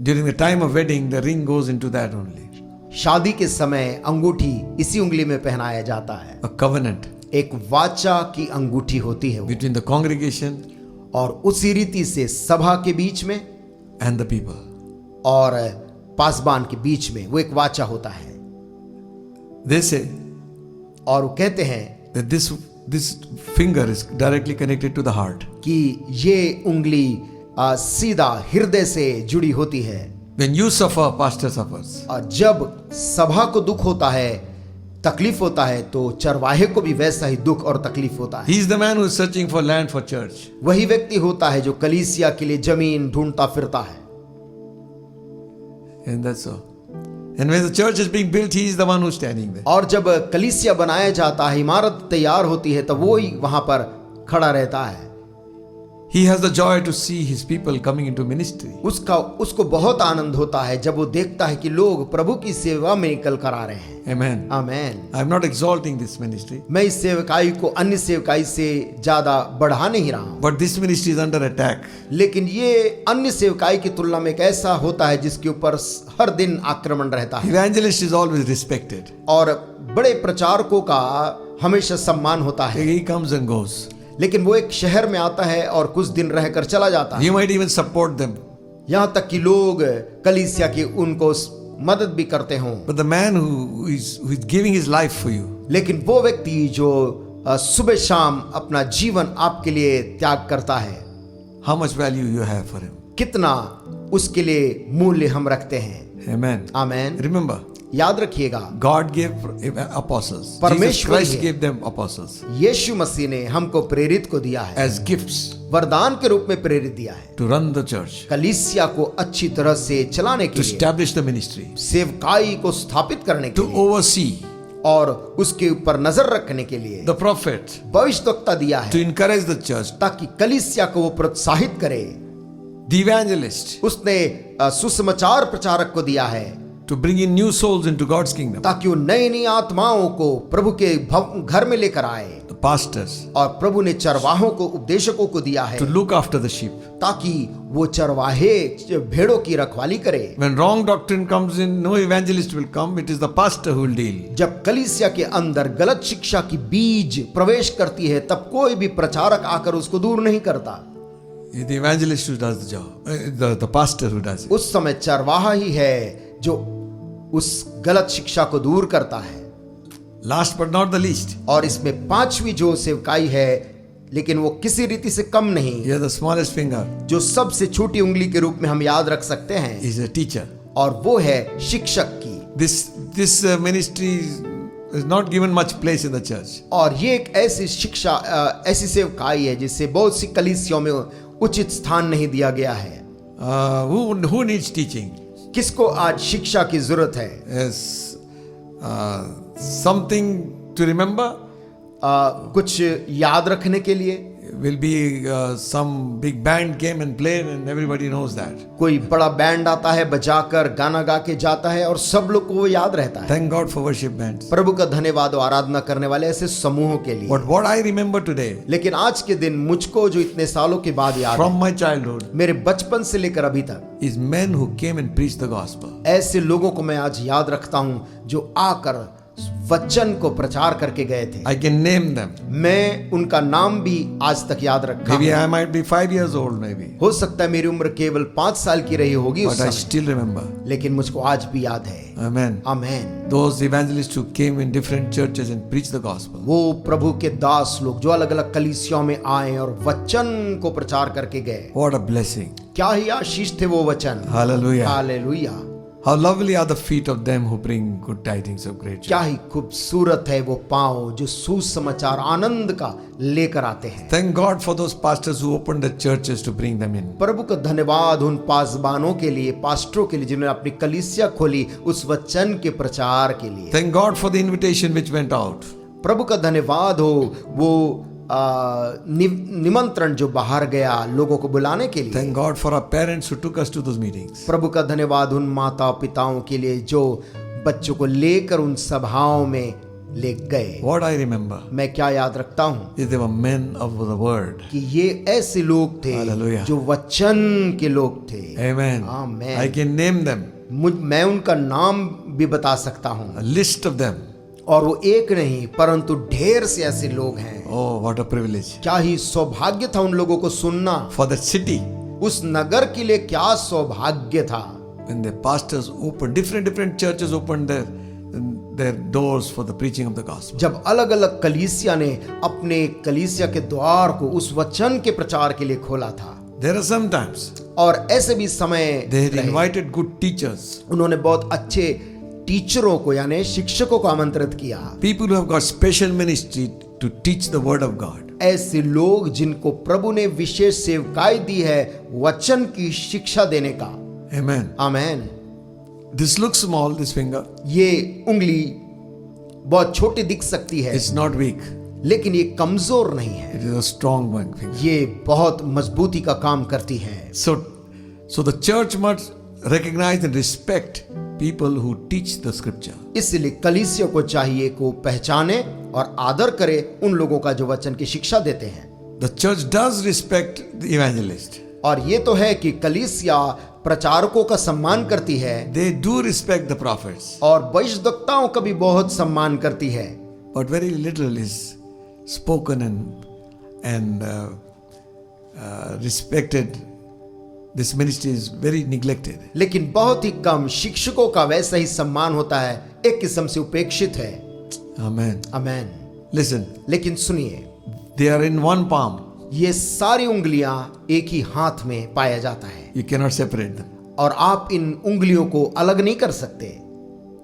during the time of wedding, the ring goes into that only. शादी के समय अंगूठी इसी उंगली में पहनाया जाता है। A covenant एक वाचा की अंगूठी होती है वो, between the congregation और उसी रीति से सभा के बीच में and the people. और पासबान के बीच में वो एक वाचा होता है। They say और वो कहते हैं that this finger is directly connected to the heart. कि ये उंगली सीधा हृदय से जुड़ी होती है। When you suffer, pastor suffers. और जब सभा को दुख होता है, तकलीफ होता है, तो चरवाहे को भी वैसा ही दुख और तकलीफ होता है। He is the man who is searching for land for church. वही व्यक्ति होता है जो कलीसिया के लिए जमीन ढूंढता फिरता है। And that's so. And when the church is being built, he is the one who is standing there. और जब कलीसिया बनाया जाता है, इमारत तैयार होती है, तब वो ही वहां पर खड़ा रहता है। He has the joy to see his people coming into ministry. उसको बहुत आनंद होता है जब वो देखता है कि लोग प्रभु की सेवा में निकल कर आ रहे हैं। Amen. Amen. I am not exalting this ministry, मैं इस सेवकाई को अन्य सेवकाई से ज्यादा बढ़ा नहीं रहा हूं, but this ministry is under attack. लेकिन ये अन्य सेवकाई की तुलना में एक ऐसा होता है जिसके ऊपर हर दिन आक्रमण रहता है। Evangelist is always respected. और बड़े प्रचारकों का हमेशा सम्मान होता है, He comes and goes. लेकिन वो एक शहर में आता है और कुछ दिन रहकर चला जाता है। You might even support them. यहाँ तक कि लोग कलीसिया की उनको मदद भी करते हों, But the man who is giving his life for you, लेकिन वो व्यक्ति जो सुबह शाम अपना जीवन आपके लिए त्याग करता है, how much value you have for him. कितना उसके लिए मूल्य हम रखते हैं। Amen. आमेन। Remember, याद रखिएगा, God gave apostles. Jesus परमेश्वर Christ ही gave them apostles यीशु मसीह ने हमको प्रेरित को दिया है, as gifts वरदान के रूप में प्रेरित दिया है, to run the church, कलीसिया को अच्छी तरह से चलाने के to लिए, establish the ministry, सेवकाई को स्थापित करने के to लिए oversee. और उसके ऊपर नजर रखने के लिए The prophet, भविष्यवक्ता दिया to है, encourage the church. ताकि कलीसिया को वो प्रोत्साहित करे। The evangelist, उसने सुसमाचार प्रचारक को दिया है, to bring in new souls into God's kingdom. ताकि वो नई नई आत्माओं को प्रभु के घर में लेकर आए। The pastors, और प्रभु ने चरवाहों को, उपदेशकों को दिया है, to look after the sheep. ताकि वो चरवाहे भेड़ों की रखवाली करे। When wrong doctrine comes in, no evangelist will come. It is the pastor who will deal. जब कलीसिया के अंदर गलत शिक्षा की बीज प्रवेश करती है, तब कोई भी प्रचारक आकर उसको दूर नहीं करता। The evangelist who does the job, the pastor who does it. उस समय चरवाहा ही है जो उस गलत शिक्षा को दूर करता है। Last but not the least, और इसमें पांचवी जो सेवकाई है, लेकिन वो किसी रीति से कम नहीं, here the smallest finger जो सबसे छोटी उंगली के रूप में हम याद रख सकते हैं, is a teacher. और वो है शिक्षक की। This ministry is not given much place in the church. और ये एक ऐसी शिक्षा, ऐसी सेवकाई है जिससे बहुत सी कलीसियों में उचित स्थान नहीं दिया गया है। Who needs teaching? किसको आज शिक्षा की जरूरत है? Yes, something to remember. कुछ याद रखने के लिए Will be some big band came and played and everybody knows that. कोई बड़ा बैंड आता है, बजाकर गाना गा के जाता है और सब लोग को वो याद रहता है। Thank God for worship bands. प्रभु का धन्यवाद हो आराधना करने वाले ऐसे समूहों के लिए। But what I remember today लेकिन आज के दिन मुझको जो इतने सालों के बाद याद from है, my childhood मेरे बचपन से लेकर अभी तक, is men who came and preached the gospel. ऐसे लोगों को मैं आज याद रखता हूं जो आकर वचन को प्रचार करके गए थे। I can name them. मैं उनका नाम भी आज तक याद रखा Maybe हूं। I might be 5 years old, maybe, हो सकता है मेरी उम्र केवल 5 साल की रही होगी उस but I समय, still remember. लेकिन मुझको आज भी याद है। Amen. Amen. Those evangelists who came in different churches and preached the gospel. वो प्रभु के दास लोग जो अलग अलग कलीसियाओं में आए और वचन को प्रचार करके गए, What a blessing. क्या ही आशीष थे वो वचन। Hallelujah. Hallelujah. How lovely are the feet of them who bring good tidings of great joy. क्या ही खूबसूरत है वो पांव जो सुसमाचार आनंद का लेकर आते हैं। Thank God for those pastors who opened the churches to bring them in. प्रभु का धन्यवाद उन पासबानों के लिए, पास्टरों के लिए जिन्होंने अपनी कलीसिया खोली उस वचन के प्रचार के लिए। Thank God for the invitation which went out. प्रभु का धन्यवाद हो वो निमंत्रण जो बाहर गया लोगों को बुलाने के लिए। Thank God for our parents who took us to those meetings. प्रभु का धन्यवाद उन माता पिताओं के लिए जो बच्चों को लेकर उन सभाओं में ले गए। What I remember मैं क्या याद रखता हूँ is they were men of the word. कि ये ऐसे लोग थे Hallelujah. जो वचन के लोग थे। Amen. Amen. I can name them, मैं उनका नाम भी बता सकता हूँ a list of them. और वो एक नहीं परंतु ढेर से ऐसे लोग हैं। Oh, what a privilege. क्या ही सौभाग्य था उन लोगों को सुनना। For the city, उस नगर के लिए क्या सौभाग्य था। when the pastors opened, different churches opened their doors for the preaching of the gospel. जब अलग अलग कलीसिया ने अपने कलीसिया के द्वार को उस वचन के प्रचार के लिए खोला था। There are some times और ऐसे भी समय they had रहे। invited good teachers, उन्होंने बहुत अच्छे टीचरों को यानी शिक्षकों को आमंत्रित किया। people who have got special ministry to teach the word of God. ऐसे लोग जिनको प्रभु ने विशेष सेवकाई दी है वचन की शिक्षा देने का। Amen. Amen. This looks small, this finger. ये उंगली बहुत छोटी दिख सकती है It's not weak. लेकिन ये कमजोर नहीं है, It is a strong one finger. ये बहुत मजबूती का काम करती है। So the church must recognize and respect people who teach the scripture. इसलिए कलीसिया को चाहिए को पहचाने और आदर करे उन लोगों का जो वचन की शिक्षा देते हैं। The church does respect the evangelist. और ये तो है कि कलीसिया प्रचारकों का सम्मान करती है They do respect the prophets. और भविष्यद्वक्ताओं का भी बहुत सम्मान करती है, But very little is spoken and respected. This ministry is very neglected. लेकिन बहुत ही कम शिक्षकों का वैसा ही सम्मान होता है, एक किस्म से उपेक्षित है। Amen. आमेन। Listen, लेकिन सुनिए, they are in one palm. ये सारी उंगलियां एक ही हाथ में पाया जाता है You cannot separate them. और आप इन उंगलियों को अलग नहीं कर सकते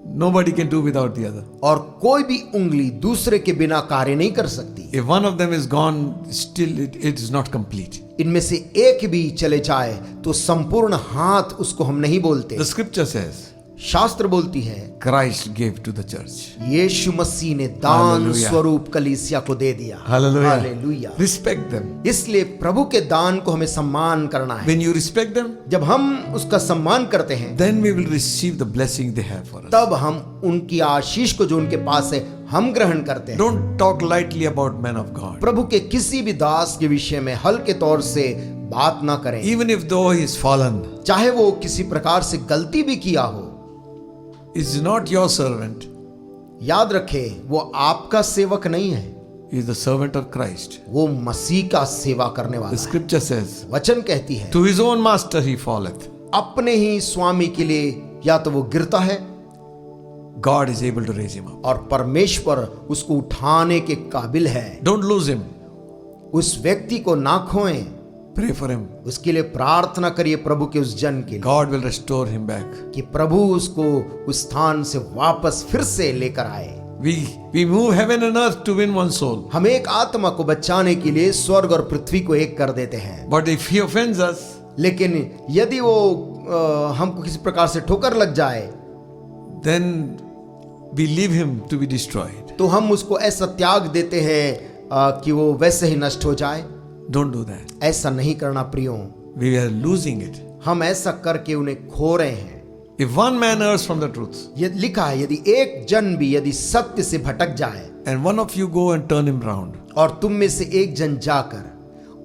Nobody can do without the other. और कोई भी उंगली दूसरे के बिना कार्य नहीं कर सकती। If one of them is gone, still it is not complete. इनमें से एक भी चले जाए तो संपूर्ण हाथ उसको हम नहीं बोलते। The scripture says, शास्त्र बोलती है Christ gave to the church. यीशु मसीह ने दान Hallelujah. स्वरूप कलीसिया को दे दिया। Hallelujah. हालेलुया। Respect them. इसलिए प्रभु के दान को हमें सम्मान करना है। When you respect them, जब हम उसका सम्मान करते हैं then we will receive the blessing they have for us. तब हम उनकी आशीष को जो उनके पास है हम ग्रहण करते हैं। Don't talk lightly about men of God. प्रभु के किसी भी दास के विषय में हल्के तौर से बात ना करें, Even if though he is fallen, चाहे वो किसी प्रकार से गलती भी किया हो। he is not your servant. याद रखें वो आपका सेवक नहीं है, He is the servant of Christ. वो मसीह का सेवा करने The वाला है। scripture says, वचन कहती है to his own master he falleth. अपने ही स्वामी के लिए या तो वो गिरता है God is able to raise him up. और परमेश्वर उसको उठाने के काबिल है। Don't lose him. उस व्यक्ति को ना खोएं, Pray for him. उसके लिए प्रार्थना करिए प्रभु के उस जन के लिए God will restore him back. कि प्रभु उसको उस स्थान से वापस फिर से लेकर आए। We move heaven and earth to win one soul. हम एक आत्मा को बचाने के लिए स्वर्ग और पृथ्वी को एक कर देते हैं, But if he offends us, लेकिन यदि वो हमको किसी प्रकार से ठोकर लग जाए then we leave him to be destroyed. तो हम उसको ऐसा त्याग देते हैं कि वो वैसे ही नष्ट हो जाए। Don't do that. ऐसा नहीं करना प्रियो, We are losing it. हम ऐसा करके उन्हें खो रहे हैं। If one man errs from the truth, ये लिखा है, यदि एक जन भी यदि सत्य से भटक जाए and one of you go and turn him round, और तुम में से एक जन जाकर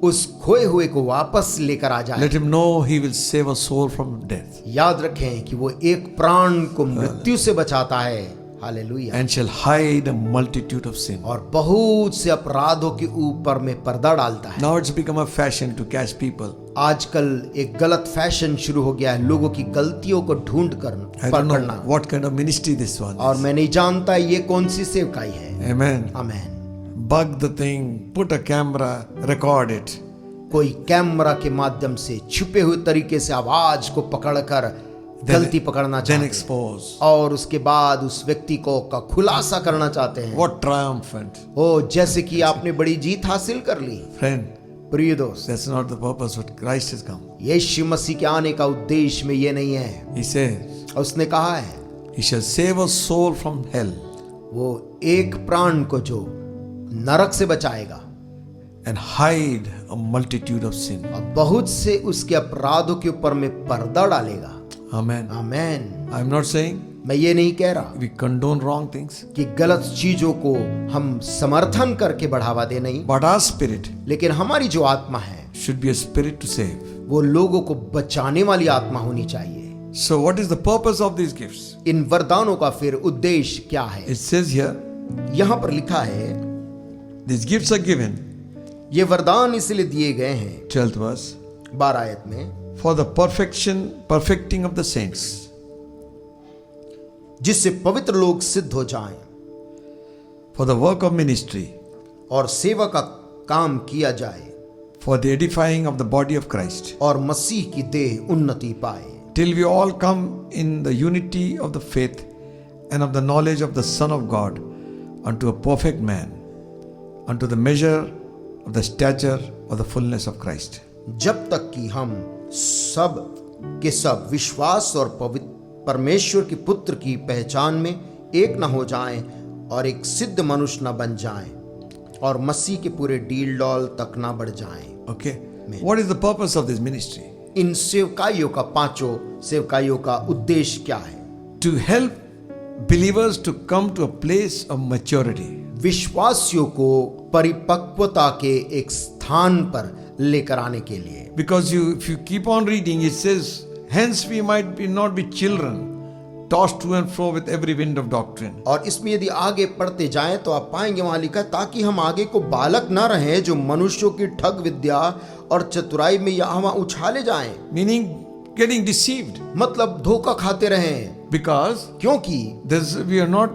उस खोए हुए को वापस लेकर आ जाए, let him know he will save a soul from death, याद रखें कि वो एक प्राण को मृत्यु से बचाता है। Hallelujah. and shall hide a multitude of sin. और बहुत से अपराधों के ऊपर में पर्दा डालता है। Now it's become a fashion to catch people. आजकल एक गलत फैशन शुरू हो गया है, लोगों की गलतियों को ढूंढ कर I don't know पकड़ना। what kind of ministry this one और is. मैं नहीं जानता ये कौन सी सेवकाई है। Amen. Amen. Bug the thing, put a camera, record it. कोई कैमरा के माध्यम से छुपे हुए तरीके से आवाज को पकड़कर गलती पकड़ना Then चाहते हैं expose. और उसके बाद उस व्यक्ति को का खुलासा करना चाहते हैं। What triumphant. ओ जैसे कि आपने बड़ी जीत हासिल कर ली। Friend, प्रिय दोस्त, that's not the purpose what Christ has come. यीशु मसीह के आने का उद्देश्य में ये नहीं है। He says, उसने कहा है he shall save a soul from hell वो एक प्राण को जो नरक से बचाएगा and hide a multitude of sin. और बहुत से उसके अपराधों के ऊपर में पर्दा डालेगा। Amen. Amen. I'm not saying मैं ये नहीं कह रहा we condone wrong things, कि गलत चीजों को हम समर्थन करके बढ़ावा दे, नहीं, but our spirit लेकिन हमारी जो आत्मा है should be a spirit to save. वो लोगों को बचाने वाली आत्मा होनी चाहिए। So what is the purpose of these gifts? इन वरदानों का फिर उद्देश्य क्या है? It says here, यहाँ पर लिखा है these gifts are given, ये वरदान इसलिए दिए गए हैं 12th verse, 12 आयत में, for the perfecting of the saints, जिससे पवित्र लोग सिद्ध हो जाएं for the work of ministry, और सेवा का काम किया जाए for the edifying of the body of Christ, और मसीह की देह उन्नति पाए, till we all come in the unity of the faith and of the knowledge of the Son of God, unto a perfect man, unto the measure of the stature of the fullness of Christ. जब तक कि हम सब के सब विश्वास और परमेश्वर के पुत्र की पहचान में एक न हो जाएं और एक सिद्ध मनुष्य न बन जाएं और मसीह के पूरे डील डॉल तक न बढ़ जाएं। Okay? What is the purpose of this ministry? इन सेवकाइयों का, पांचों सेवकाइयों का उद्देश्य क्या है? To help believers to come to a place of maturity. विश्वासियों को परिपक्वता के एक स्थान पर लेकर आने के लिए। Because if you keep on reading, it says, hence we might not be children, tossed to and fro with every wind of doctrine. और इसमें यदि आगे पढ़ते जाएं तो आप पाएंगे वहां लिखा, ताकि हम आगे को बालक न रहें जो मनुष्यों की ठग विद्या और चतुराई में यहाँ वहां उछाले जाएं। Meaning getting deceived. मतलब धोखा खाते रहें, Because क्योंकि we are not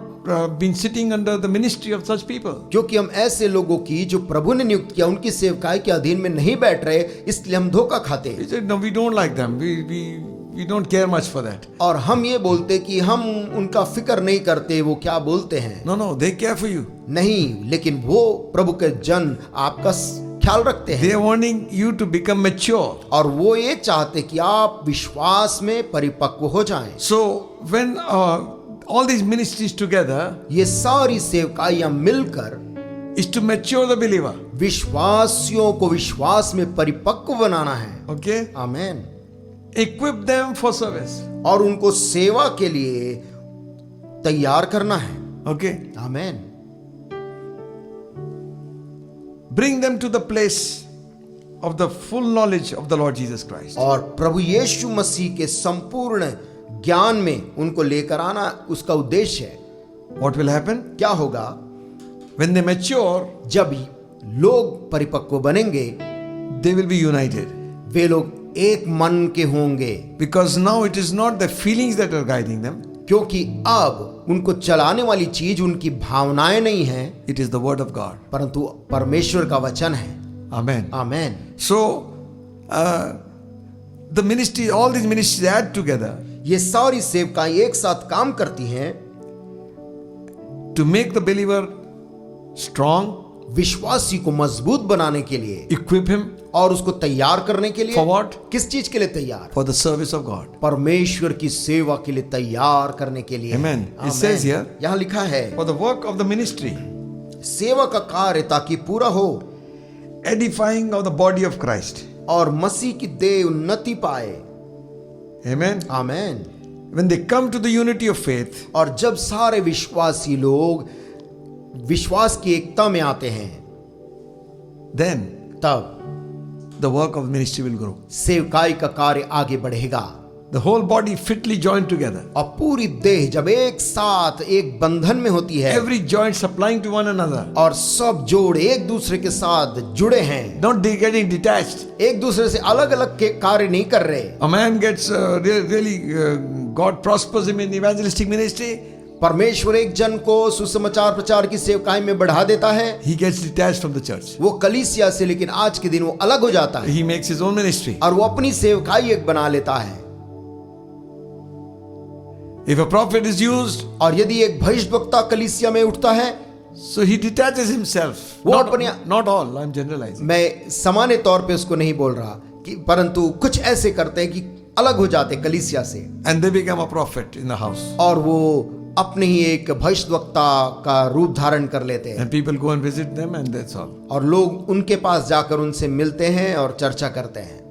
been sitting under the ministry of such people. क्योंकि हम ऐसे लोगों की जो प्रभु ने नियुक्त किया उनकी सेवकाई के अधीन में नहीं बैठ रहे, इसलिए हम धोखा खाते हैं। He said, no, we don't like them. We don't care much for that. और हम ये बोलते कि हम उनका फिक्र नहीं करते, वो क्या बोलते हैं। No, they care for you. नहीं, लेकिन वो प्रभु के जन आपका ख्याल रखते They हैं are wanting you to become mature. और वो ये चाहते कि आप विश्वास में परिपक्व हो जाएं। So when all these ministries together ये सारी सेवकाइयां मिलकर is to mature the believer. विश्वासियों को विश्वास में परिपक्व बनाना है। Okay? Amen. Equip them for service. और उनको सेवा के लिए तैयार करना है। Okay? Amen. Bring them to the place of the full knowledge of the Lord Jesus Christ. और प्रभु यीशु मसीह के संपूर्ण ज्ञान में उनको लेकर आना उसका उद्देश्य है। What will happen? क्या होगा? When they mature, जब लोग परिपक्व बनेंगे, they will be united. वे लोग एक मन के होंगे, Because now it is not the feelings that are guiding them. क्योंकि अब उनको चलाने वाली चीज उनकी भावनाएं नहीं है, It is the word of God. परंतु परमेश्वर का वचन है। Amen. Amen. So, the ministry, all these ministries add together ये सारी सेवकाएं एक साथ काम करती हैं to make the believer strong, विश्वासी को मजबूत बनाने के लिए equip him और उसको तैयार करने के लिए। for what? किस चीज के लिए तैयार? For the service of God. परमेश्वर की सेवा के लिए तैयार करने के लिए। Amen. It Amen. says here, यहाँ लिखा है for the work of the ministry, सेवा का कार्य ताकि पूरा हो edifying of the body of Christ. और मसीह की देह उन्नति पाए। Amen. Amen. When they come to the unity of faith, और जब सारे विश्वासी लोग विश्वास की एकता में आते हैं, then तब the work of ministry will grow. सेवकाई का कार्य आगे बढ़ेगा। The whole body fitly joined together. और पूरी देह जब एक साथ एक बंधन में होती है, Every joint supplying to one another. और सब जोड़ एक दूसरे के साथ जुड़े हैं, Not getting detached. एक दूसरे से अलग अलग के कार्य नहीं कर रहे। A man gets really, God prospers him in evangelistic ministry. परमेश्वर एक जन को सुसमाचार प्रचार की सेवकाई में बढ़ा देता है, He gets detached from the church. वो कलीसिया से, लेकिन आज के दिन वो अलग हो जाता है He makes his own ministry. और वो अपनी सेवकाई एक बना लेता है। If a prophet is used, और यदि एक भविष्यवक्ता कलीसिया में उठता है, so he detaches himself. वो Not, अपने- not all, I'm generalizing. मैं सामान्य तौर पे उसको नहीं बोल रहा कि, परंतु कुछ ऐसे करते हैं कि अलग हो जाते कलीसिया से, And they become a prophet in the house. और वो अपने ही एक भविष्यवक्ता का रूप धारण कर लेते हैं, And people go and visit them and that's all. और लोग उनके पास जाकर उनसे मिलते हैं और चर्चा करते हैं।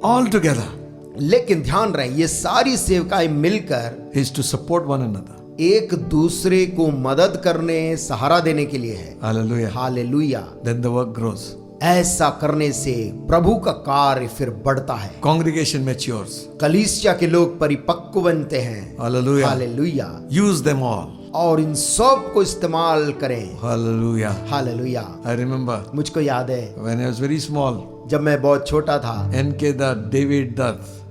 All together लेकिन ध्यान रहे, ये सारी सेवकाएं मिलकर is to support one another. एक दूसरे को मदद करने, सहारा देने के लिए है। Hallelujah. Hallelujah. Then the work grows. ऐसा करने से प्रभु का कार्य फिर बढ़ता है, Congregation matures. कलीसिया के लोग परिपक्व बनते हैं। Hallelujah. Hallelujah. Use them all. और इन सब को इस्तेमाल करें। Hallelujah. हालेलुया। I remember मुझको याद है when I was very small, जब मैं बहुत छोटा था, N.K. Dutt, David Dutt,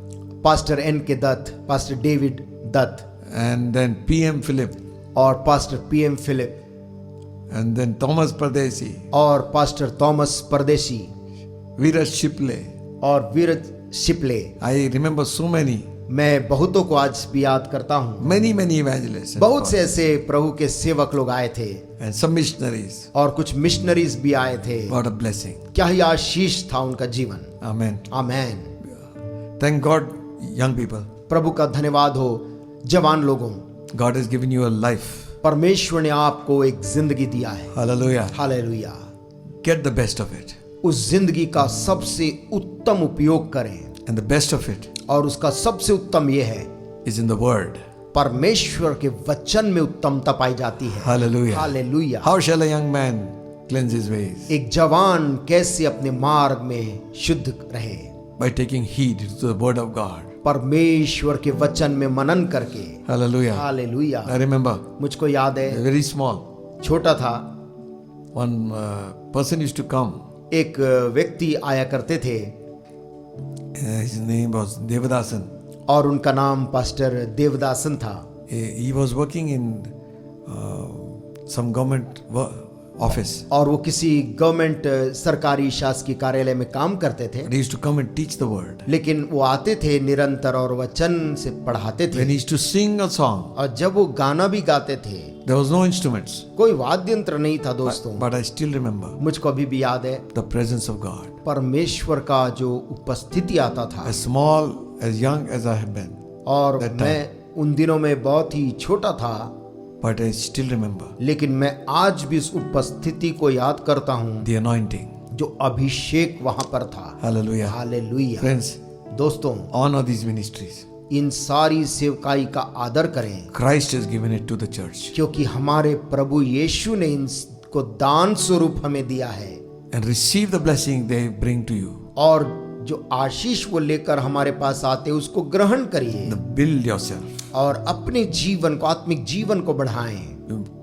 pastor N.K. Dutt, pastor David Dutt and then P.M. Philip, और pastor P.M. Philip and then Thomas Pardesi, और pastor Thomas Pardesi Virat Shiple. और Viraj Shipley. I remember so many, मैं बहुतों को आज भी याद करता हूँ। many evangelists. and बहुत से ऐसे प्रभु के सेवक लोग आए थे and some missionaries. और कुछ मिशनरीज भी आए थे। What a blessing. क्या ही आशीष था उनका जीवन। Amen. आमेन। Thank God, young people. प्रभु का धन्यवाद हो जवान लोगों, God has given you a life. परमेश्वर ने आपको एक जिंदगी दिया है। Hallelujah. Hallelujah. Get the best of it. उस जिंदगी का सबसे उत्तम उपयोग करें, And the best of it और उसका सबसे उत्तम यह है, is in the Word. परमेश्वर के वचन में उत्तमता पाई जाती है। Hallelujah. Hallelujah. How shall a young man cleanse his ways? एक जवान कैसे अपने मार्ग में शुद्ध रहे? By taking heed to the Word of God. परमेश्वर के वचन में मनन करके। Hallelujah. हालेलुया। I remember, मुझको याद है, very small, छोटा था, one person used to come. एक व्यक्ति आया करते थे His name was Devadasan. और उनका नाम पास्टर देवदासन था। He was working in some government office. और वो किसी गवर्नमेंट सरकारी शासकीय कार्यालय में काम करते थे, He used to come and teach the Word. लेकिन वो आते थे निरंतर और वचन से पढ़ाते When थे। he used to sing a song, और जब वो गाना भी गाते थे, there was no instruments. कोई वाद्य यंत्र नहीं था दोस्तों। But I still remember मुझको अभी भी याद है the presence of God. परमेश्वर का जो उपस्थिति आता था। As small, as young as I have been, और that मैं उन दिनों में बहुत ही छोटा था, but I still remember लेकिन मैं आज भी इस उपस्थिति को याद करता हूँ the anointing. जो अभिषेक वहां पर था। Hallelujah. हालेलुया। Friends, दोस्तों, honor these ministries. इन सारी सेवकाई का आदर करें, Christ has given it to the church. क्योंकि हमारे प्रभु यीशु ने इनको दान स्वरूप हमें दिया है। And receive the blessing they bring to you. और जो आशीष वो लेकर हमारे पास आते हैं उसको ग्रहण करिए And build yourself और अपने जीवन को, आत्मिक जीवन को बढ़ाएं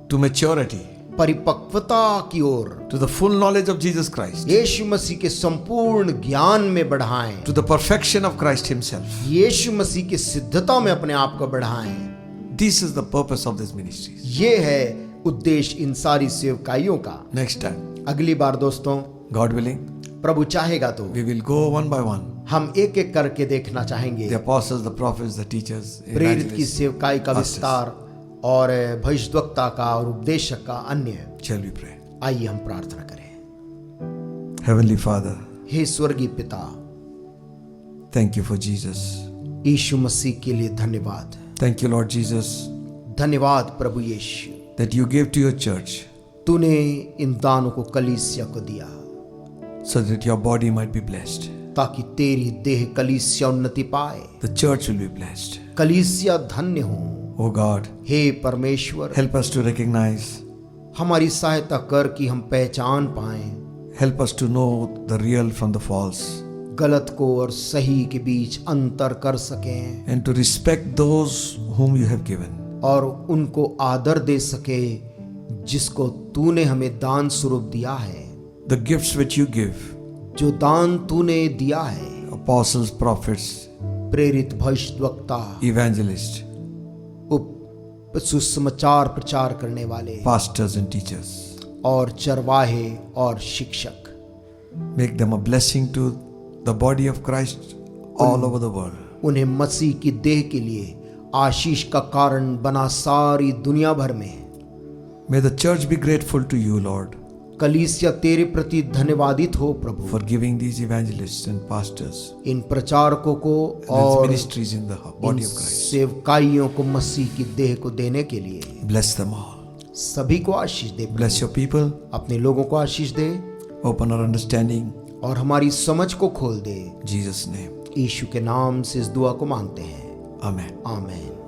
to maturity, परिपक्वता की ओर, to the full knowledge of Jesus Christ, यीशु मसीह के संपूर्ण ज्ञान में बढ़ाएं, to the perfection of Christ Himself. यीशु मसीह की सिद्धता में अपने आप को बढ़ाएं। This is the purpose of this ministry. ये है उद्देश्य इन सारी सेवकाइयों का। Next time, अगली बार दोस्तों, God willing, प्रभु चाहेगा तो we will go one by one. हम एक एक करके देखना चाहेंगे The apostles, the prophets, the teachers, प्रेरित की evangelists, सेवकाई का pastors. विस्तार, और भविष्यद्वक्ता का और उपदेशक का अन्य। Shall we pray? आइए हम प्रार्थना करें। Heavenly Father, हे स्वर्गीय पिता, thank you for Jesus. यीशु मसीह के लिए धन्यवाद। Thank you, Lord Jesus, धन्यवाद प्रभु यीशु, that you gave to your church तूने इन दानों को कलीसिया को दिया so that your body might be blessed. ताकि तेरी देह कलीसिया उन्नति पाए, The church will be blessed. कलीसिया धन्य हो। Oh God, हे परमेश्वर, help us to recognize, हमारी सहायता कर कि हम पहचान पाएं help us to know the real from the false, गलत को और सही के बीच अंतर कर सकें and to respect those whom you have given. और उनको आदर दे सके जिसको तूने हमें दान स्वरूप दिया है। The gifts which you give, जो दान तूने दिया है, apostles, prophets, प्रेरित भविष्यद्वक्ता, evangelists, सुसमाचार प्रचार करने वाले, pastors and teachers, और चरवाहे और शिक्षक, make them a blessing to the body of Christ all over the world. उन्हें मसीह की देह के लिए आशीष का कारण बना सारी दुनिया भर में। May the church be grateful to you, Lord, कलीसिया तेरे प्रति धन्यवादित हो प्रभु, for giving these evangelists and pastors इन प्रचारकों को and these और ministries in the body of Christ. सेवकाइयों को मसीह की देह को देने के लिए। Bless them all. सभी को आशीष दे, Bless your people. अपने लोगों को आशीष दे Open our understanding. और हमारी समझ को खोल दे। In Jesus' name. यीशु के नाम से इस दुआ को मांगते हैं, Amen. आमीन।